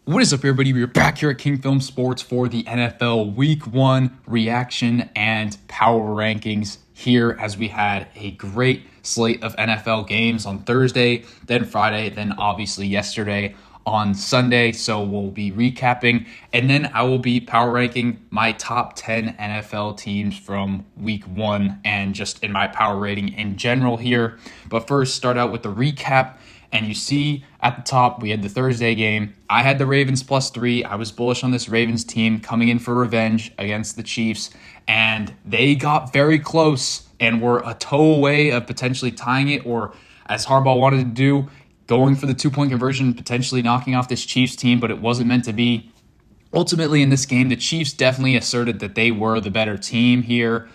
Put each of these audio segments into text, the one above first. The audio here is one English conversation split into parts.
What is up, everybody? We're back here at King Film Sports for the NFL Week 1 reaction and power rankings here, as we had a great slate of NFL games on Thursday, then Friday, then obviously yesterday on Sunday. So we'll be recapping, and then I will be power ranking my top 10 NFL teams from Week 1 and just in my power rating in general here. But first, start out with the recap. And you see at the top, we had the Thursday game. I had the Ravens +3. I was bullish on this Ravens team coming in for revenge against the Chiefs. And they got very close and were a toe away of potentially tying it, or as Harbaugh wanted to do, going for the 2-point conversion, potentially knocking off this Chiefs team, but it wasn't meant to be. Ultimately, in this game, the Chiefs definitely asserted that they were the better team here.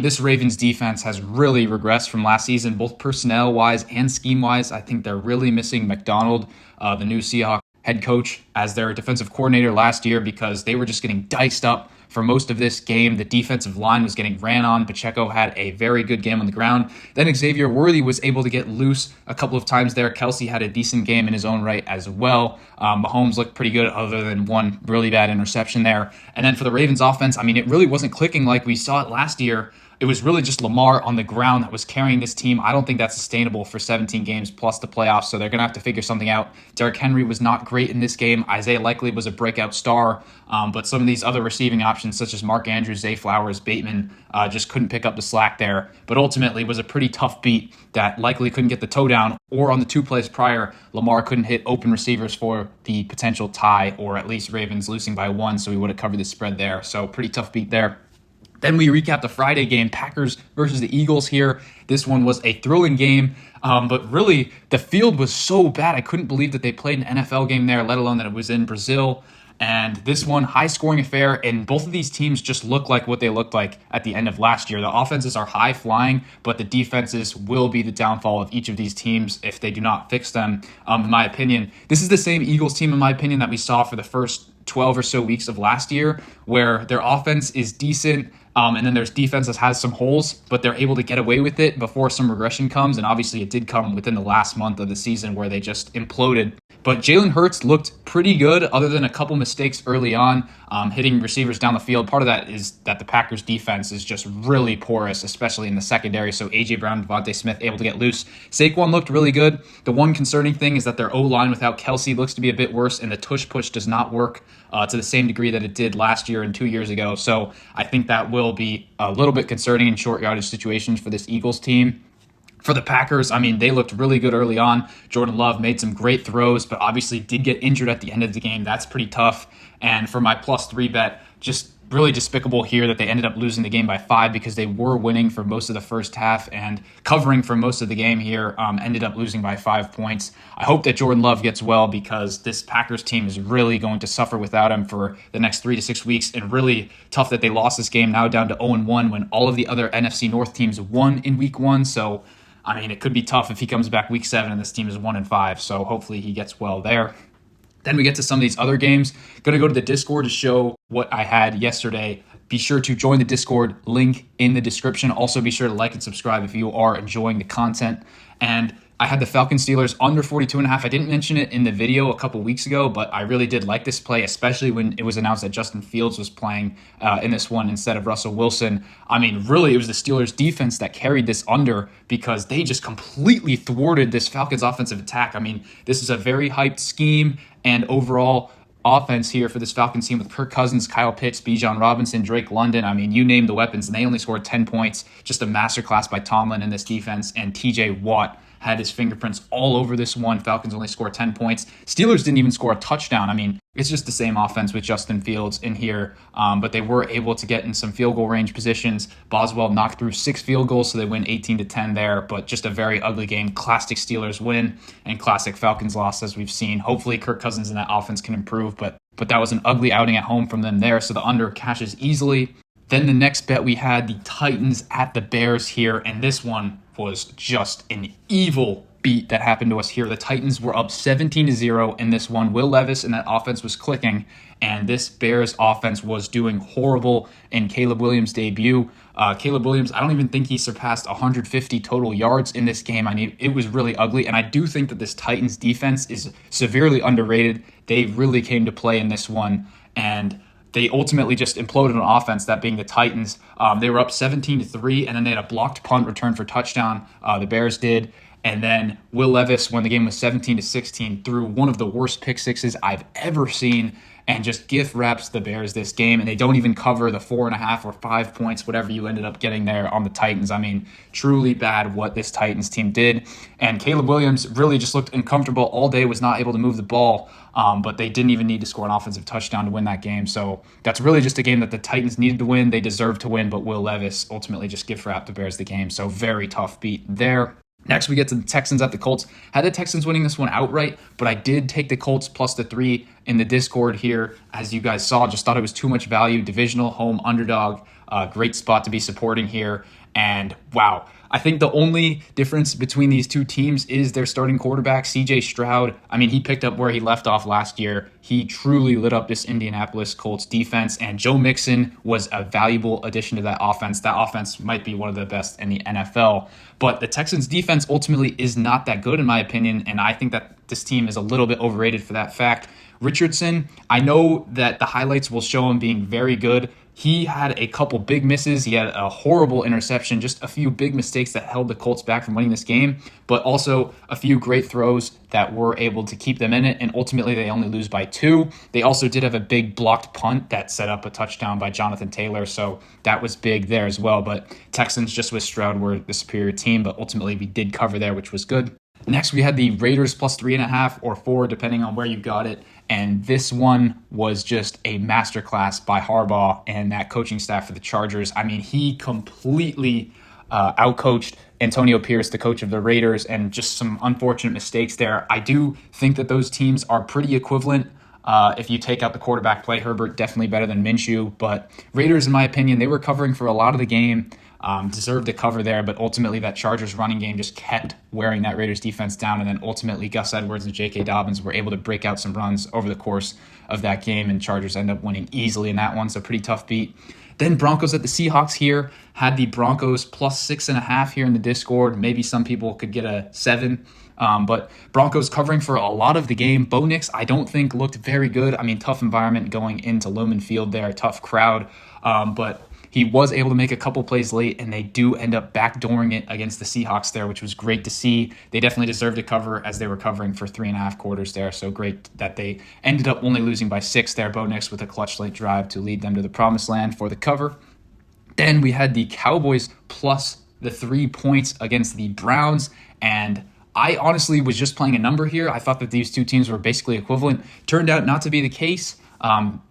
This Ravens defense has really regressed from last season, both personnel-wise and scheme-wise. I think they're really missing McDonald, the new Seahawks head coach, as their defensive coordinator last year, because they were just getting diced up for most of this game. The defensive line was getting ran on. Pacheco had a very good game on the ground. Then Xavier Worthy was able to get loose a couple of times there. Kelsey had a decent game in his own right as well. Mahomes looked pretty good other than one really bad interception there. And then for the Ravens offense, it really wasn't clicking like we saw it last year. It was really just Lamar on the ground that was carrying this team. I don't think that's sustainable for 17 games plus the playoffs, so they're going to have to figure something out. Derrick Henry was not great in this game. Isaiah Likely was a breakout star, but some of these other receiving options, such as Mark Andrews, Zay Flowers, Bateman, just couldn't pick up the slack there. But ultimately, it was a pretty tough beat that Likely couldn't get the toe down, or on the 2 plays prior, Lamar couldn't hit open receivers for the potential tie, or at least Ravens losing by 1, so he would have covered the spread there. So pretty tough beat there. Then we recap the Friday game, Packers versus the Eagles here. This one was a thrilling game, but really the field was so bad. I couldn't believe that they played an NFL game there, let alone that it was in Brazil. And this one, high-scoring affair, and both of these teams just look like what they looked like at the end of last year. The offenses are high-flying, but the defenses will be the downfall of each of these teams if they do not fix them, in my opinion. This is the same Eagles team, in my opinion, that we saw for the first 12 or so weeks of last year, where their offense is decent, and then there's defense that has some holes, but they're able to get away with it before some regression comes. And obviously it did come within the last month of the season where they just imploded. But Jalen Hurts looked pretty good other than a couple mistakes early on, hitting receivers down the field. Part of that is that the Packers defense is just really porous, especially in the secondary. So A.J. Brown, Devontae Smith able to get loose. Saquon looked really good. The one concerning thing is that their O-line without Kelsey looks to be a bit worse, and the tush-push does not work to the same degree that it did last year and 2 years ago. So I think that will be a little bit concerning in short yardage situations for this Eagles team. For the Packers, they looked really good early on. Jordan Love made some great throws, but obviously did get injured at the end of the game. That's pretty tough. And for my +3 bet, just really despicable here that they ended up losing the game by 5, because they were winning for most of the first half and covering for most of the game here, ended up losing by 5 points. I hope that Jordan Love gets well, because this Packers team is really going to suffer without him for the next 3 to 6 weeks, and really tough that they lost this game now down to 0-1 when all of the other NFC North teams won in Week 1. So it could be tough if he comes back Week 7 and this team is 1-5. So hopefully he gets well there. Then we get to some of these other games. Going to go to the Discord to show what I had yesterday. Be sure to join the Discord, link in the description. Also, be sure to like and subscribe if you are enjoying the content. And I had the Falcons Steelers under 42.5. I didn't mention it in the video a couple weeks ago, but I really did like this play, especially when it was announced that Justin Fields was playing in this one instead of Russell Wilson. Really, it was the Steelers defense that carried this under, because they just completely thwarted this Falcons offensive attack. This is a very hyped scheme and overall offense here for this Falcons team with Kirk Cousins, Kyle Pitts, Bijan Robinson, Drake London. You name the weapons, and they only scored 10 points. Just a masterclass by Tomlin in this defense, and TJ Watt had his fingerprints all over this one. Falcons only scored 10 points. Steelers didn't even score a touchdown. It's just the same offense with Justin Fields in here, but they were able to get in some field goal range positions. Boswell knocked through 6 field goals, so they win 18-10 there, but just a very ugly game. Classic Steelers win and classic Falcons loss, as we've seen. Hopefully Kirk Cousins and that offense can improve, but that was an ugly outing at home from them there, so the under cashes easily. Then the next bet, we had the Titans at the Bears here, and this one was just an evil beat that happened to us here. The Titans were up 17-0 in this one. Will Levis and that offense was clicking, and this Bears offense was doing horrible in Caleb Williams' debut. Caleb Williams, I don't even think he surpassed 150 total yards in this game. I mean, it was really ugly, and I do think that this Titans defense is severely underrated. They really came to play in this one, and they ultimately just imploded on offense, that being the Titans. They were up 17-3, and then they had a blocked punt return for touchdown. The Bears did. And then Will Levis, when the game was 17-16, threw one of the worst pick sixes I've ever seen, and just gift wraps the Bears this game. And they don't even cover the 4.5 or 5 points, whatever you ended up getting there on the Titans. I mean, truly bad what this Titans team did. And Caleb Williams really just looked uncomfortable all day, was not able to move the ball. But they didn't even need to score an offensive touchdown to win that game. So that's really just a game that the Titans needed to win. They deserved to win, but Will Levis ultimately just gift wrapped the Bears the game. So very tough beat there. Next, we get to the Texans at the Colts. Had the Texans winning this one outright, but I did take the Colts plus the 3 in the Discord here. As you guys saw, just thought it was too much value. Divisional home underdog. Great spot to be supporting here. And wow, I think the only difference between these two teams is their starting quarterback, CJ Stroud. I mean, he picked up where he left off last year. He truly lit up this Indianapolis Colts defense, and Joe Mixon was a valuable addition to that offense. That offense might be one of the best in the NFL. But the Texans defense ultimately is not that good, in my opinion, and I think that this team is a little bit overrated for that fact. Richardson, I know that the highlights will show him being very good. He had a couple big misses. He had a horrible interception, just a few big mistakes that held the Colts back from winning this game, but also a few great throws that were able to keep them in it, and ultimately they only lose by 2. They also did have a big blocked punt that set up a touchdown by Jonathan Taylor, so that was big there as well. But Texans, just with Stroud, were the superior team, but ultimately we did cover there, which was good. Next, we had the Raiders plus 3.5 or 4, depending on where you got it. And this one was just a masterclass by Harbaugh and that coaching staff for the Chargers. I mean, he completely outcoached Antonio Pierce, the coach of the Raiders, and just some unfortunate mistakes there. I do think that those teams are pretty equivalent. If you take out the quarterback play, Herbert definitely better than Minshew. But Raiders, in my opinion, they were covering for a lot of the game. Deserved to cover there, but ultimately that Chargers running game just kept wearing that Raiders defense down, and then ultimately Gus Edwards and J.K. Dobbins were able to break out some runs over the course of that game, and Chargers end up winning easily in that one, so pretty tough beat. Then Broncos at the Seahawks here, had the Broncos plus 6.5 here in the Discord. Maybe some people could get a 7. But Broncos covering for a lot of the game. Bo Nix, I don't think, looked very good. I mean, tough environment going into Lumen Field there, tough crowd, but he was able to make a couple plays late, and they do end up backdooring it against the Seahawks there, which was great to see. They definitely deserved to cover as they were covering for 3.5 quarters there. So great that they ended up only losing by 6 there. Bo Nix with a clutch late drive to lead them to the promised land for the cover. Then we had the Cowboys plus the 3 points against the Browns, and I honestly was just playing a number here. I thought that these two teams were basically equivalent. Turned out not to be the case.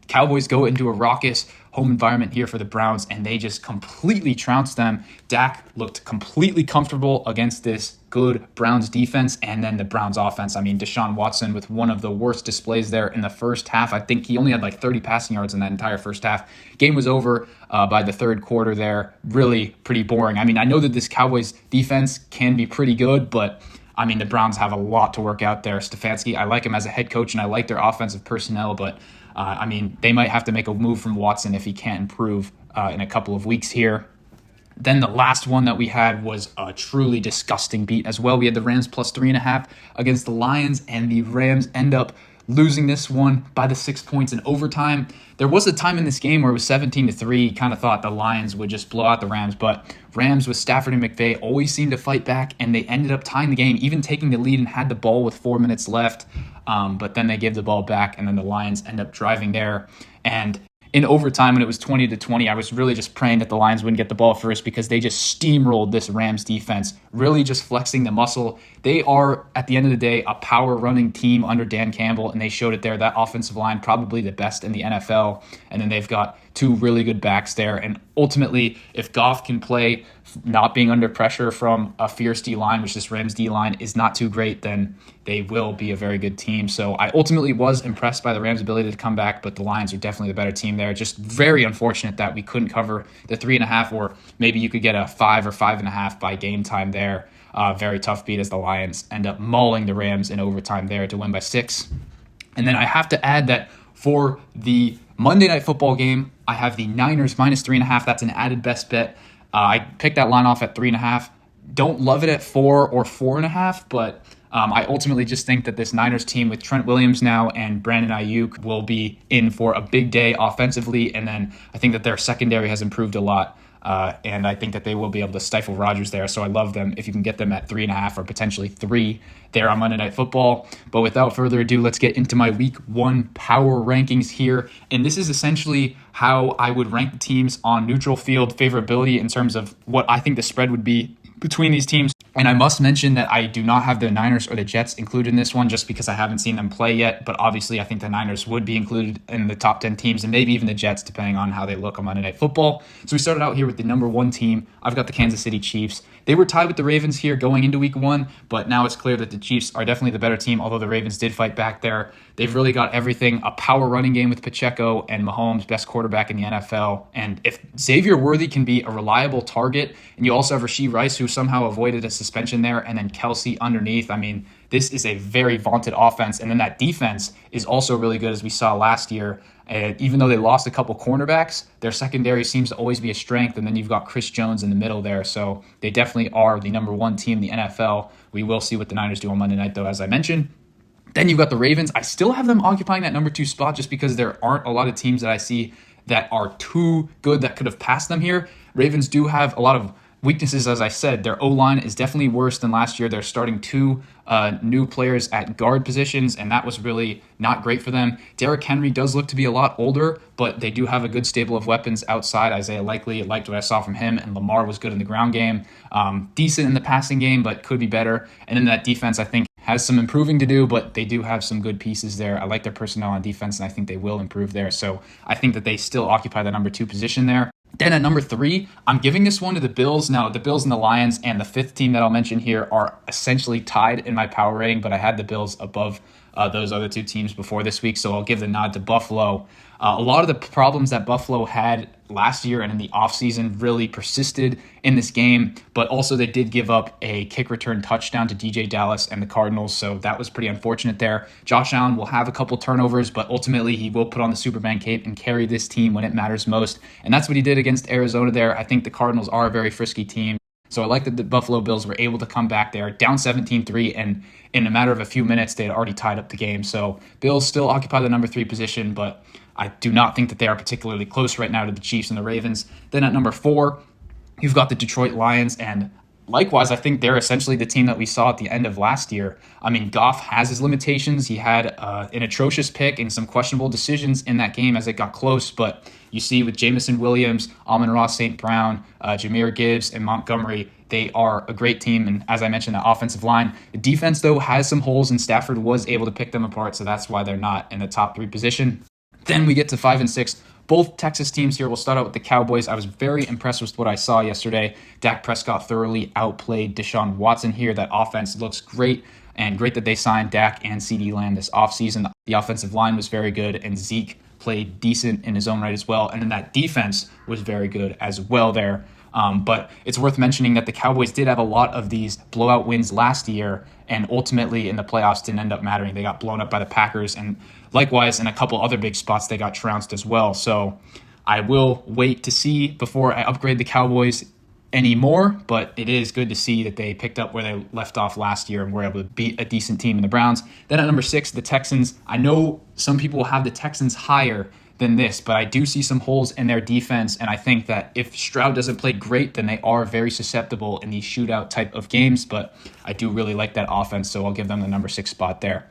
Cowboys go into a raucous home environment here for the Browns, and they just completely trounced them. Dak looked completely comfortable against this good Browns defense, and then the Browns offense. I mean, Deshaun Watson with one of the worst displays there in the first half. I think he only had like 30 passing yards in that entire first half. Game was over by the third quarter there. Really pretty boring. I mean, I know that this Cowboys defense can be pretty good, but I mean, the Browns have a lot to work out there. Stefanski, I like him as a head coach, and I like their offensive personnel, but I mean, they might have to make a move from Watson if he can't improve in a couple of weeks here. Then the last one that we had was a truly disgusting beat as well. We had the Rams plus 3.5 against the Lions, and the Rams end up losing this one by the 6 points in overtime. There was a time in this game where it was 17-3. Kind of thought the Lions would just blow out the Rams, but Rams with Stafford and McVay always seemed to fight back, and they ended up tying the game, even taking the lead and had the ball with 4 minutes left. But then they gave the ball back, and then the Lions end up driving there. And in overtime, when it was 20-20, I was really just praying that the Lions wouldn't get the ball first, because they just steamrolled this Rams defense, really just flexing the muscle. They are, at the end of the day, a power running team under Dan Campbell, and they showed it there. That offensive line, probably the best in the NFL. And then they've got 2 really good backs there. And ultimately, if Goff can play not being under pressure from a fierce D-line, which this Rams D-line is not too great, then they will be a very good team. So I ultimately was impressed by the Rams' ability to come back, but the Lions are definitely the better team there. Just very unfortunate that we couldn't cover the 3.5, or maybe you could get a 5 or 5.5 by game time there. very tough beat as the Lions end up mauling the Rams in overtime there to win by 6. And then I have to add that for the Monday Night Football game, I have the Niners minus 3.5. That's an added best bet. I picked that line off at 3.5. Don't love it at 4 or 4.5, but I ultimately just think that this Niners team with Trent Williams now and Brandon Ayuk will be in for a big day offensively. And then I think that their secondary has improved a lot. And I think that they will be able to stifle Rodgers there. So I love them if you can get them at 3.5 or potentially 3 there on Monday Night Football. But without further ado, let's get into my week 1 power rankings here. And this is essentially how I would rank the teams on neutral field favorability in terms of what I think the spread would be between these teams. And I must mention that I do not have the Niners or the Jets included in this one just because I haven't seen them play yet. But obviously, I think the Niners would be included in the top 10 teams and maybe even the Jets, depending on how they look on Monday Night Football. So we started out here with the number 1 team. I've got the Kansas City Chiefs. They were tied with the Ravens here going into week 1, but now it's clear that the Chiefs are definitely the better team, although the Ravens did fight back there. They've really got everything, a power running game with Pacheco and Mahomes, best quarterback in the NFL. And if Xavier Worthy can be a reliable target, and you also have Rashee Rice, who somehow avoided a suspension there, and then Kelsey underneath, I mean, this is a very vaunted offense. And then that defense is also really good, as we saw last year. And even though they lost a couple cornerbacks, their secondary seems to always be a strength. And then you've got Chris Jones in the middle there. So they definitely are the number 1 team in the NFL. We will see what the Niners do on Monday night, though, as I mentioned. Then you've got the Ravens. I still have them occupying that number 2 spot just because there aren't a lot of teams that I see that are too good that could have passed them here. Ravens do have a lot of weaknesses, as I said. Their O-line is definitely worse than last year. They're starting 2 new players at guard positions, and that was really not great for them. Derrick Henry does look to be a lot older, but they do have a good stable of weapons outside. Isaiah Likely, liked what I saw from him, and Lamar was good in the ground game. Decent in the passing game, but could be better. And then that defense, I think, has some improving to do, but they do have some good pieces there. I like their personnel on defense, and I think they will improve there. So I think that they still occupy the number 2 position there. Then at number 3, I'm giving this one to the Bills. Now, the Bills and the Lions and the 5th team that I'll mention here are essentially tied in my power rating, but I had the Bills above those other 2 teams before this week, so I'll give the nod to Buffalo. A lot of the problems that Buffalo had last year and in the offseason really persisted in this game, but also they did give up a kick return touchdown to DJ Dallas and the Cardinals, so that was pretty unfortunate there. Josh Allen will have a couple turnovers, but ultimately he will put on the Superman cape and carry this team when it matters most, and that's what he did against Arizona there. I think the Cardinals are a very frisky team. So I like that the Buffalo Bills were able to come back there, down 17-3, and in a matter of a few minutes, they had already tied up the game. So Bills still occupy the number 3 position, but I do not think that they are particularly close right now to the Chiefs and the Ravens. Then at number 4, you've got the Detroit Lions, and likewise, I think they're essentially the team that we saw at the end of last year. I mean, Goff has his limitations. He had an atrocious pick and some questionable decisions in that game as it got close, but you see with Jamison Williams, Amon-Ra St. Brown, Jahmyr Gibbs, and Montgomery, they are a great team. And as I mentioned, the offensive line. The defense, though, has some holes, and Stafford was able to pick them apart, so that's why they're not in the top 3 position. Then we get to 5 and 6. Both Texas teams here. We'll start out with the Cowboys. I was very impressed with what I saw yesterday. Dak Prescott thoroughly outplayed Deshaun Watson here. That offense looks great, and great that they signed Dak and CeeDee Lamb this offseason. The offensive line was very good, and Zeke played decent in his own right as well. And then that defense was very good as well there. But it's worth mentioning that the Cowboys did have a lot of these blowout wins last year, and ultimately in the playoffs didn't end up mattering. They got blown up by the Packers, and likewise in a couple other big spots they got trounced as well. So I will wait to see before I upgrade the Cowboys anymore, but it is good to see that they picked up where they left off last year and were able to beat a decent team in the Browns. Then at number 6, the Texans. I know some people will have the Texans higher than this, but I do see some holes in their defense, and I think that if Stroud doesn't play great, then they are very susceptible in these shootout type of games, but I do really like that offense, so I'll give them the number 6 spot there.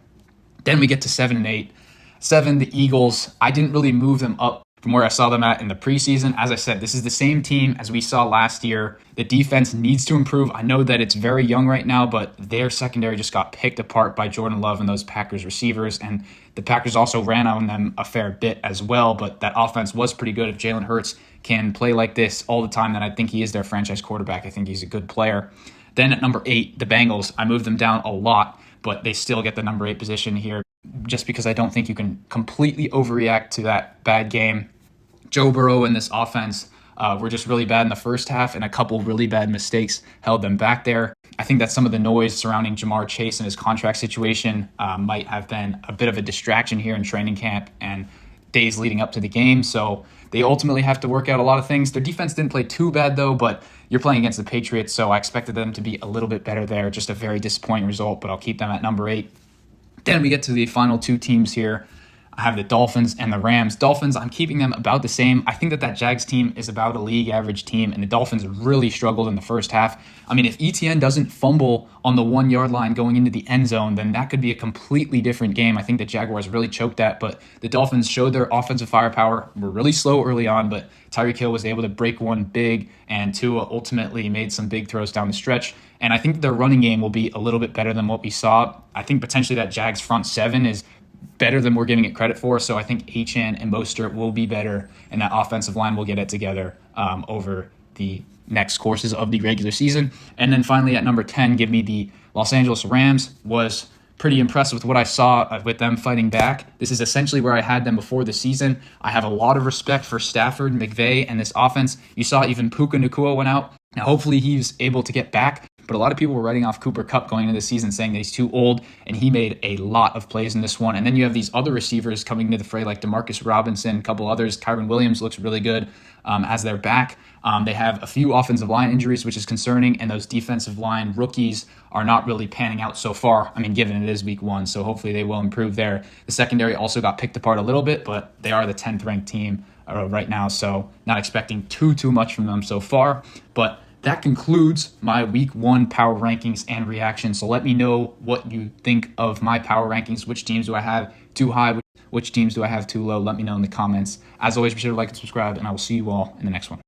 Then we get to 7 and 8. 7, the Eagles. I didn't really move them up from where I saw them at in the preseason. As I said, this is the same team as we saw last year. The defense needs to improve. I know that it's very young right now, but their secondary just got picked apart by Jordan Love and those Packers receivers, and the Packers also ran on them a fair bit as well, but that offense was pretty good. If Jalen Hurts can play like this all the time, then I think he is their franchise quarterback. I think he's a good player. Then at number 8, the Bengals. I moved them down a lot, but they still get the number 8 position here just because I don't think you can completely overreact to that bad game. Joe Burrow and this offense were just really bad in the first half, and a couple really bad mistakes held them back there. I think that some of the noise surrounding Jamar Chase and his contract situation might have been a bit of a distraction here in training camp and days leading up to the game. So they ultimately have to work out a lot of things. Their defense didn't play too bad, though, but you're playing against the Patriots, so I expected them to be a little bit better there. Just a very disappointing result, but I'll keep them at number 8. Then we get to the final two teams here. I have the Dolphins and the Rams. Dolphins, I'm keeping them about the same. I think that Jags team is about a league average team, and the Dolphins really struggled in the first half. I mean, if ETN doesn't fumble on the 1 yard line going into the end zone, then that could be a completely different game. I think the Jaguars really choked that, but the Dolphins showed their offensive firepower. Were really slow early on, but Tyreek Hill was able to break one big, and Tua ultimately made some big throws down the stretch. And I think their running game will be a little bit better than what we saw. I think potentially that Jags front seven is better than we're giving it credit for. So I think Achane and Mostert will be better, and that offensive line will get it together over the next courses of the regular season. And then finally at number 10, give me the Los Angeles Rams. Was pretty impressed with what I saw with them fighting back. This is essentially where I had them before the season. I have a lot of respect for Stafford, McVay, and this offense. You saw even Puka Nacua went out. Now, hopefully he's able to get back. But a lot of people were writing off Cooper Kupp going into the season, saying that he's too old, and he made a lot of plays in this one. And then you have these other receivers coming into the fray, like Demarcus Robinson, a couple others. Kyron Williams looks really good as they're back. They have a few offensive line injuries, which is concerning, and those defensive line rookies are not really panning out so far. I mean, given it is week 1, so hopefully they will improve there. The secondary also got picked apart a little bit, but they are the 10th ranked team right now, so not expecting too much from them so far. But that concludes my week 1 power rankings and reactions. So let me know what you think of my power rankings. Which teams do I have too high? Which teams do I have too low? Let me know in the comments. As always, be sure to like and subscribe, and I will see you all in the next one.